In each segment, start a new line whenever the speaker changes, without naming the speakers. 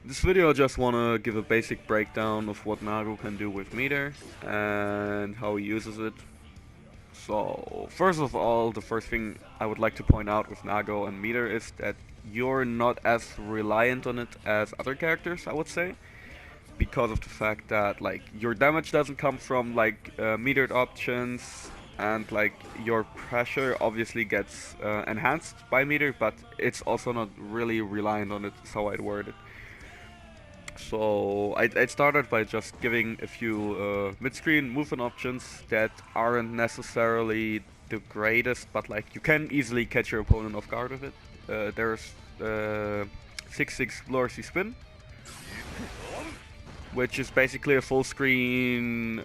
This video I just wanna give a basic breakdown of what Nago can do with meter and how he uses it. So first of all, the first thing I would like to point out with Nago and meter is that you're not as reliant on it as other characters, I would say, because of the fact that like your damage doesn't come from like metered options, and like your pressure obviously gets enhanced by meter, but it's also not really reliant on it, is how I'd word it. So I started by just giving a few mid-screen movement options that aren't necessarily the greatest, but like you can easily catch your opponent off guard with it. There's 6-6 Blurcy Spin, which is basically a full screen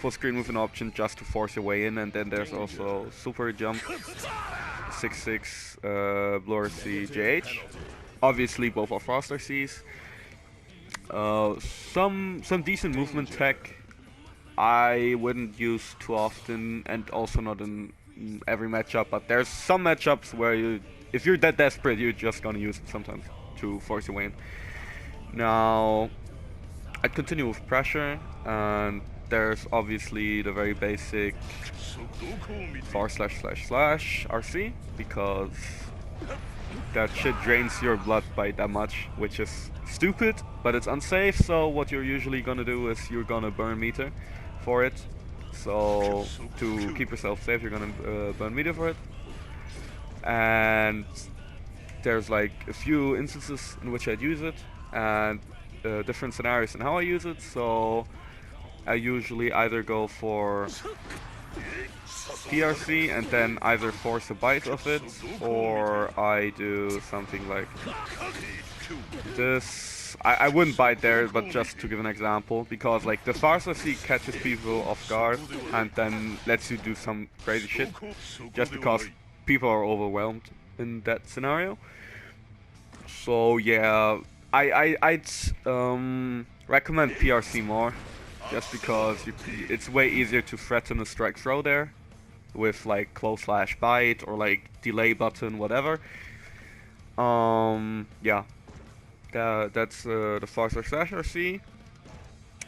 movement option just to force your way in, and then there's also Super Jump 6-6 Blurcy JH. Obviously, both are faster Cs. Some decent movement tech I wouldn't use too often, and also not in every matchup. But there's some matchups where you, if you're that desperate, you're just gonna use it sometimes to force your way in. Now, I'd continue with pressure, and there's obviously the very basic /// RC, because that shit drains your blood by that much, which is stupid, but it's unsafe. So what you're usually gonna do is you're gonna burn meter for it. So to keep yourself safe, you're gonna burn meter for it. And there's like a few instances in which I'd use it, and different scenarios in how I use it. So I usually either go for PRC and then either force a bite of it, or I do something like this. I wouldn't bite there, but just to give an example, because like the fast RC catches people off guard and then lets you do some crazy shit, just because people are overwhelmed in that scenario. So yeah, I'd recommend PRC more, just because it's way easier to threaten a strike throw there with like close slash bite or like delay button, whatever. Yeah, that's the faster slash RC.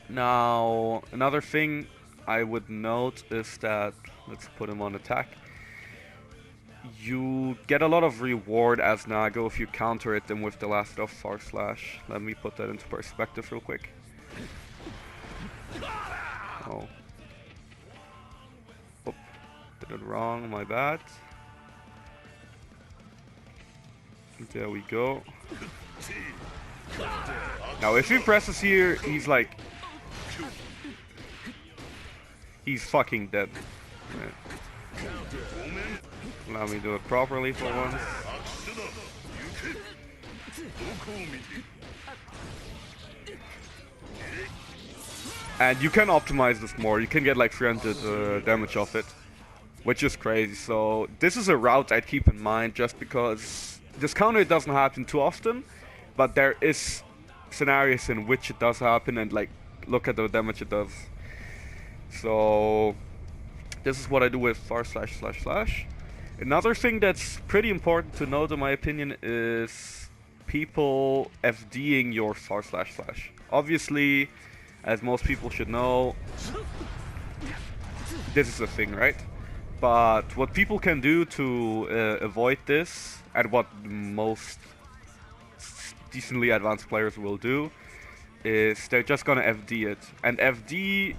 Now another thing I would note is that, let's put him on attack, you get a lot of reward as Nago if you counter it then with the last of far slash. Let me put that into perspective real quick. Oh. Oop. Did it wrong, my bad. There we go. Now if he presses here, he's like... he's fucking dead. Right. Let me do it properly for once. And you can optimize this more. You can get like 300 damage off it, which is crazy. So this is a route I'd keep in mind, just because this counter doesn't happen too often, but there is scenarios in which it does happen, and like look at the damage it does. So this is what I do with ///. Another thing that's pretty important to note, in my opinion, is people FDing your //. Obviously, as most people should know, this is a thing, right? But what people can do to avoid this, and what most decently advanced players will do, is they're just gonna FD it. And FD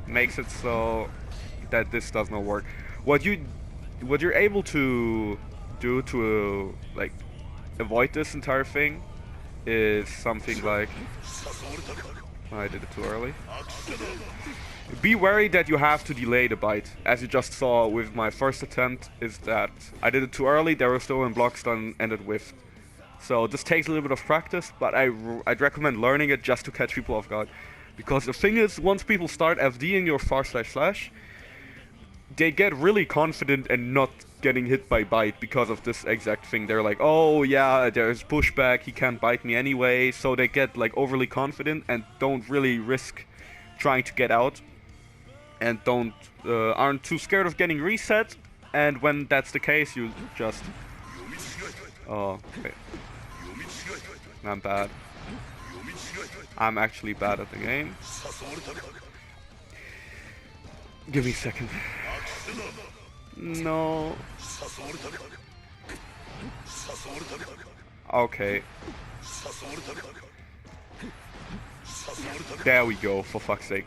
makes it so that this does not work. What you're able to do to like avoid this entire thing is something like... I did it too early. Be wary that you have to delay the bite. As you just saw with my first attempt, is that I did it too early, they were still in block stun and it whiffed. So this takes a little bit of practice, but I'd recommend learning it just to catch people off guard. Because the thing is, once people start FDing your //, they get really confident and not getting hit by bite because of this exact thing. They're like, oh yeah, there's pushback, he can't bite me anyway. So they get like overly confident and don't really risk trying to get out, and aren't too scared of getting reset. And when that's the case, you just Oh, wait. I'm bad. I'm actually bad at the game. Give me a second. No. Okay. There we go, for fuck's sake.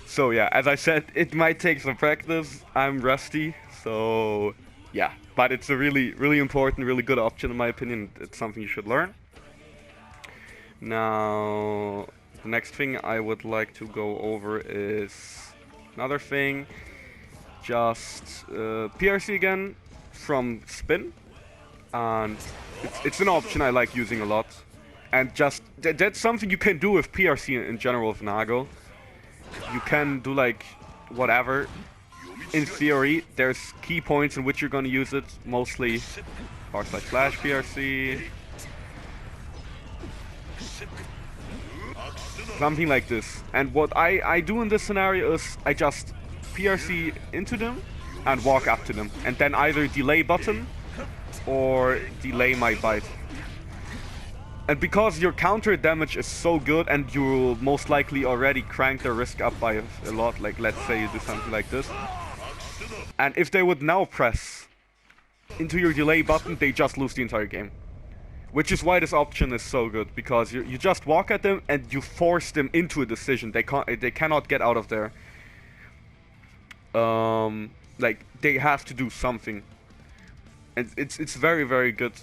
So yeah, as I said, it might take some practice. I'm rusty, so yeah. But it's a really, really important, really good option in my opinion. It's something you should learn. Now, the next thing I would like to go over is another thing. Just PRC again from spin. And it's an option I like using a lot. And just, that's something you can do with PRC in general with Nago. You can do like whatever. In theory, there's key points in which you're gonna use it. Mostly /slash PRC. Something like this. And what I do in this scenario is I just PRC into them and walk up to them. And then either delay button or delay my bite. And because your counter damage is so good and you'll most likely already crank the risk up by a lot, like let's say you do something like this. And if they would now press into your delay button, they just lose the entire game. Which is why this option is so good, because you just walk at them and you force them into a decision. They cannot get out of there. Like they have to do something. And it's very, very good.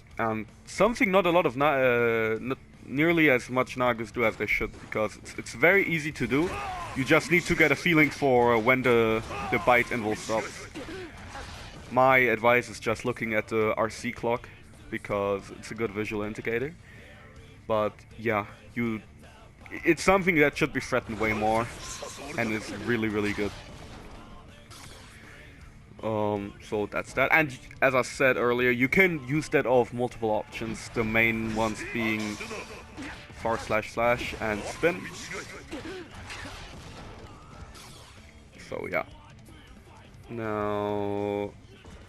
Something not a lot of not nearly as much Nagos do as they should, because it's very easy to do. You just need to get a feeling for when the bite interval stops. My advice is just looking at the RC clock, because it's a good visual indicator. But yeah, it's something that should be threatened way more, and it's really, really good. So that's that. And as I said earlier, you can use that of multiple options. The main ones being // and spin. So yeah. Now,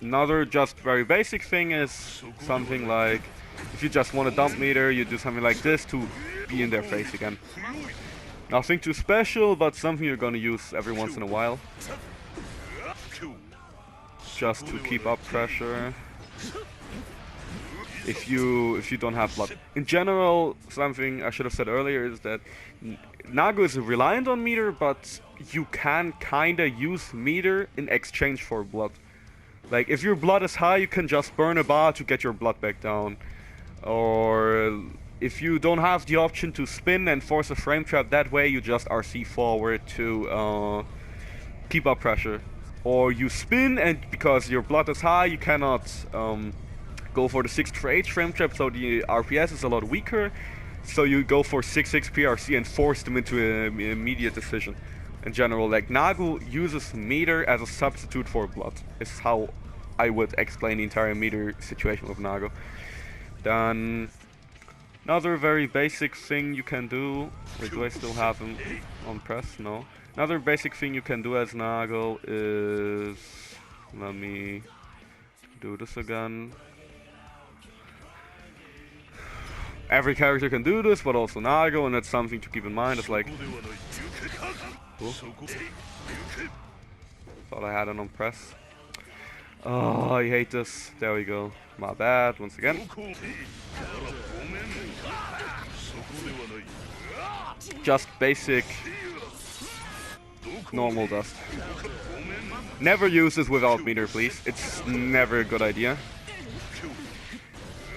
another just very basic thing is something like, if you just want a dump meter, you do something like this to be in their face again. Nothing too special, but something you're gonna use every once in a while. Just to keep up pressure. If you don't have blood. In general, something I should have said earlier is that Nago is reliant on meter, but you can kinda use meter in exchange for blood. Like if your blood is high, you can just burn a bar to get your blood back down. Or if you don't have the option to spin and force a frame trap that way, you just RC forward to keep up pressure. Or you spin, and because your blood is high, you cannot go for the 6/8 frame trap, so the RPS is a lot weaker. So you go for 6/6 PRC and force them into an immediate decision. In general, like Nago uses meter as a substitute for blood. Is how I would explain the entire meter situation with Nago. Then another very basic thing you can do. Wait, do I still have him on press? No. Another basic thing you can do as Nago is, let me do this again. Every character can do this, but also Nago, and that's something to keep in mind. It's like, cool. Thought I had it on press. Oh, I hate this. There we go. My bad, once again. Just basic normal dust. Never use this without meter, please. It's never a good idea.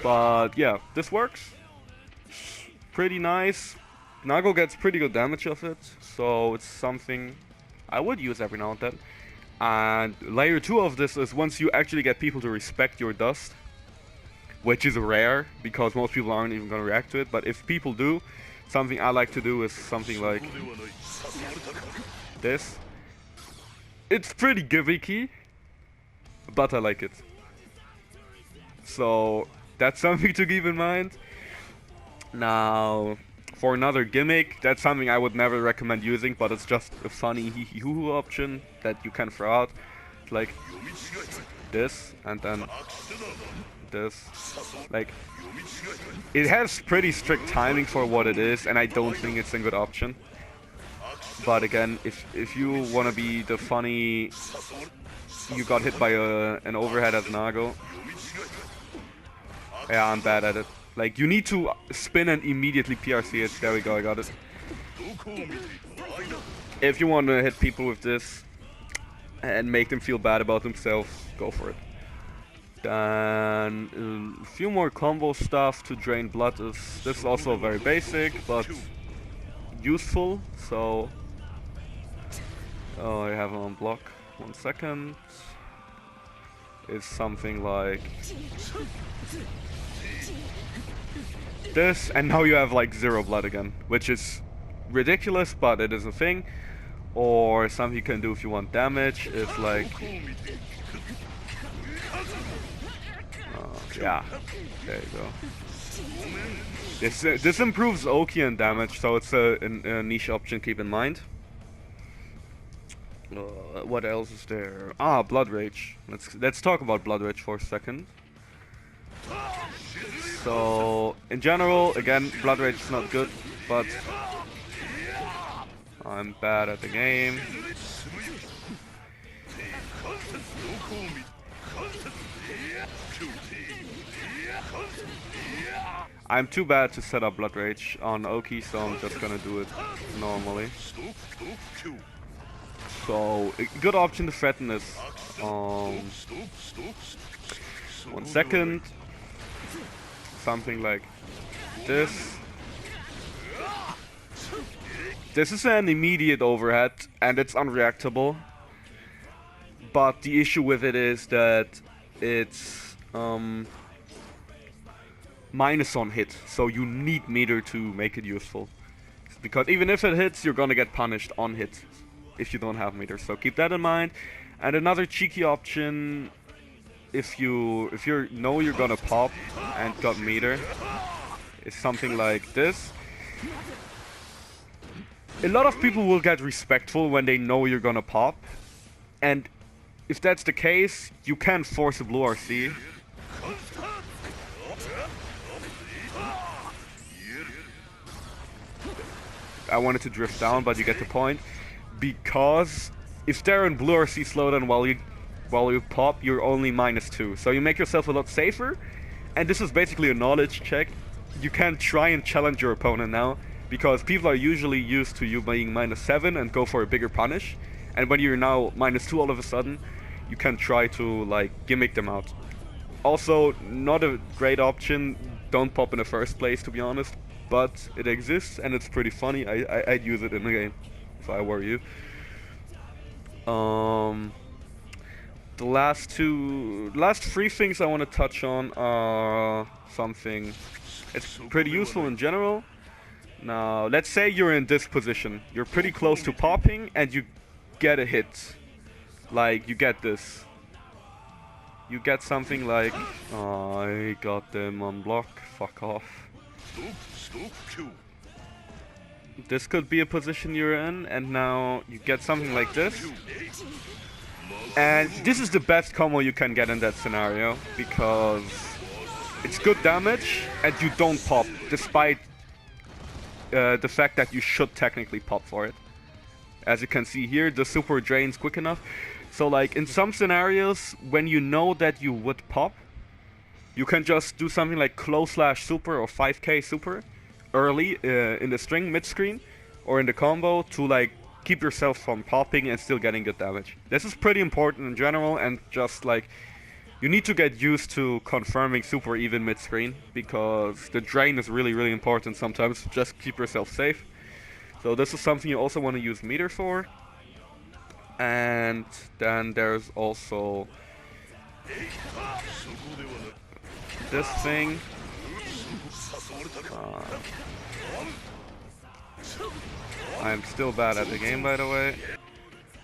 But yeah, this works. Pretty nice. Nago gets pretty good damage of it, so it's something I would use every now and then. And layer 2 of this is once you actually get people to respect your dust, which is rare because most people aren't even going to react to it. But if people do, something I like to do is something like this. It's pretty gimmicky, but I like it. So that's something to keep in mind. Now, for another gimmick, that's something I would never recommend using, but it's just a funny hee-hee-hoo option that you can throw out. It's like this, and then this. Like, it has pretty strict timing for what it is, and I don't think it's a good option. But again, if you want to be the funny, you got hit by an overhead as Nago. Yeah, I'm bad at it. Like, you need to spin and immediately PRC it. There we go, I got it. If you want to hit people with this and make them feel bad about themselves, go for it. Then a few more combo stuff to drain blood. This is also very basic, but useful. So, oh, I have him on block. 1 second. Is something like this, and now you have like 0 blood again, which is ridiculous, but it is a thing. Or something you can do if you want damage is like, yeah, there you go. This improves Oki and damage, so it's a niche option. Keep in mind. What else is there? Ah, Blood Rage. Let's talk about Blood Rage for a second. So in general, again, Blood Rage is not good, but I'm bad at the game. I'm too bad to set up Blood Rage on Oki, so I'm just gonna do it normally. So, a good option to threaten is 1 second. Something like this. This is an immediate overhead and it's unreactable. But the issue with it is that it's minus on hit, so you need meter to make it useful. Because even if it hits, you're gonna get punished on hit if you don't have meter. So keep that in mind. And another cheeky option, if you know you're gonna pop and got meter, is something like this. A lot of people will get respectful when they know you're gonna pop, and if that's the case, you can force a blue RC. I wanted to drift down, but you get the point. Because if they're in blue RC slowdown while you pop, you're only -2. So you make yourself a lot safer. And this is basically a knowledge check. You can try and challenge your opponent now, because people are usually used to you being -7 and go for a bigger punish. And when you're now -2 all of a sudden, you can try to like gimmick them out. Also, not a great option. Don't pop in the first place, to be honest. But it exists and it's pretty funny. I'd use it in the game if I were you. The last 3 things I want to touch on are something. It's pretty useful in general. Now, let's say you're in this position. You're pretty close to popping and you get a hit. Like, you get this. You get something like, oh, I got them on block, fuck off. This could be a position you're in, and now you get something like this. And this is the best combo you can get in that scenario, because it's good damage and you don't pop, despite the fact that you should technically pop for it. As you can see here, the super drains quick enough. So like in some scenarios, when you know that you would pop, you can just do something like close/super or 5k super early in the string mid-screen or in the combo to like keep yourself from popping and still getting good damage. This is pretty important in general, and just like you need to get used to confirming super even mid-screen, because the drain is really important sometimes. Just keep yourself safe. So this is something you also want to use meter for. And then there's also this thing. I'm still bad at the game, by the way.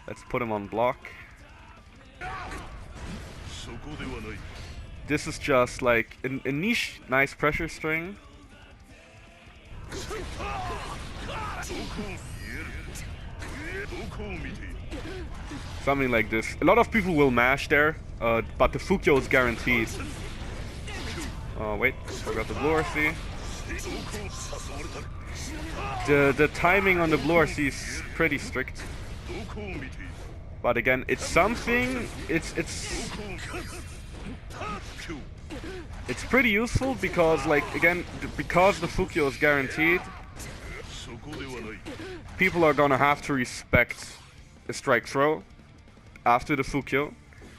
Let's put him on block. This is just like a niche, nice pressure string. Something like this. A lot of people will mash there, but the Fukyo is guaranteed. Oh wait, forgot the blue RC. The timing on the blue RC is pretty strict. But again, it's something. It's pretty useful because, like, again, because the Fukyo is guaranteed, people are gonna have to respect a strike throw after the Fukyo,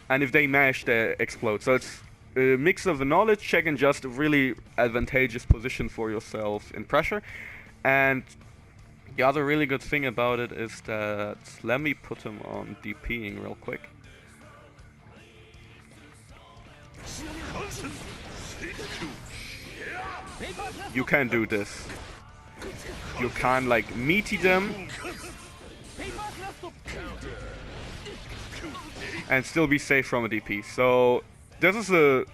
and if they mash, they explode. So it's a mix of a knowledge check and just a really advantageous position for yourself in pressure. And the other really good thing about it is that, let me put him on DPing real quick. You can do this. You can, like, meaty them and still be safe from a DP. So this is a,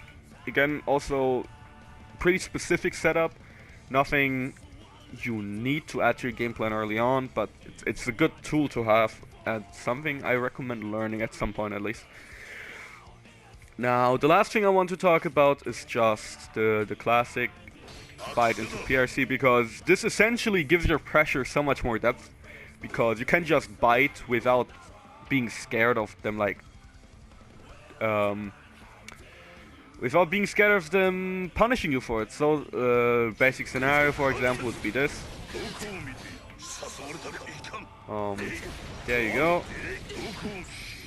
again, also pretty specific setup. Nothing you need to add to your game plan early on, but it's a good tool to have and something I recommend learning at some point at least. Now, the last thing I want to talk about is just the classic bite into PRC, because this essentially gives your pressure so much more depth, because you can just bite without being scared of them, like, without being scared of them punishing you for it. So, basic scenario, for example, would be this. There you go.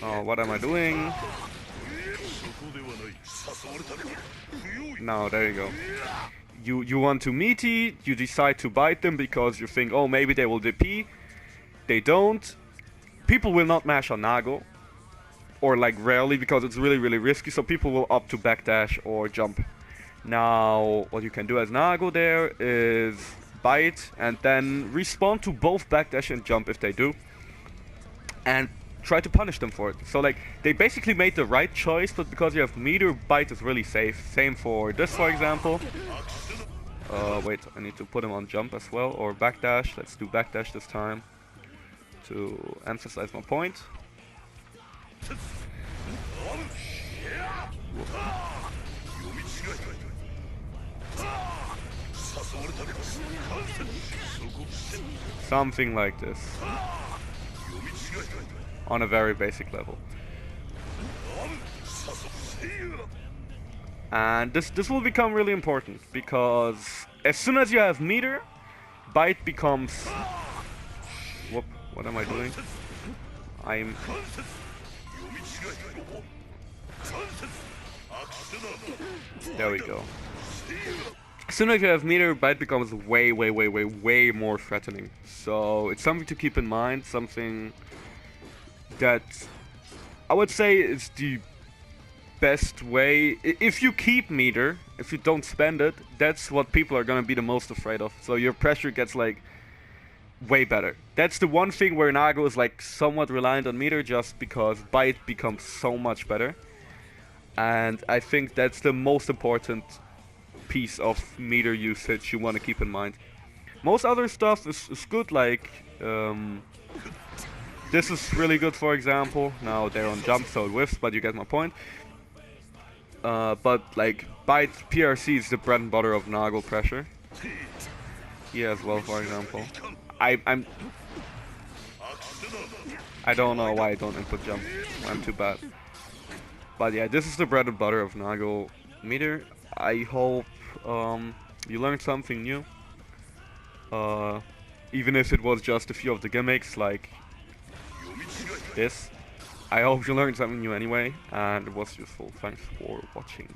Oh, what am I doing? No, there you go. You want to meaty, you decide to bite them because you think, oh, maybe they will DP. They don't. People will not mash on Nago, or like rarely, because it's really, really risky, so people will opt to backdash or jump. Now, what you can do as Nago there is bite and then respond to both backdash and jump if they do, and try to punish them for it. So, like, they basically made the right choice, but because you have meter, bite is really safe. Same for this, for example. Wait, I need to put him on jump as well, or backdash. Let's do backdash this time to emphasize my point. Something like this. On a very basic level. And this will become really important, because as soon as you have meter, bite becomes... Whoop, what am I doing? There we go. As soon as you have meter, bite becomes way more threatening. So it's something to keep in mind, something that I would say is the best way. If you keep meter, if you don't spend it, that's what people are gonna be the most afraid of. So your pressure gets, like, way better. That's the one thing where Nago is, like, somewhat reliant on meter, just because bite becomes so much better. And I think that's the most important piece of meter usage you want to keep in mind. Most other stuff is good, like this is really good, for example. Now they're on jump, so it whiffs, but you get my point. But, like, bite PRC is the bread and butter of Nago pressure. Here as well, for example. I don't know why I don't input jump. I'm too bad. But yeah, this is the bread and butter of Nago meter. I hope you learned something new. Even if it was just a few of the gimmicks, like this. I hope you learned something new anyway, and it was useful. Thanks for watching.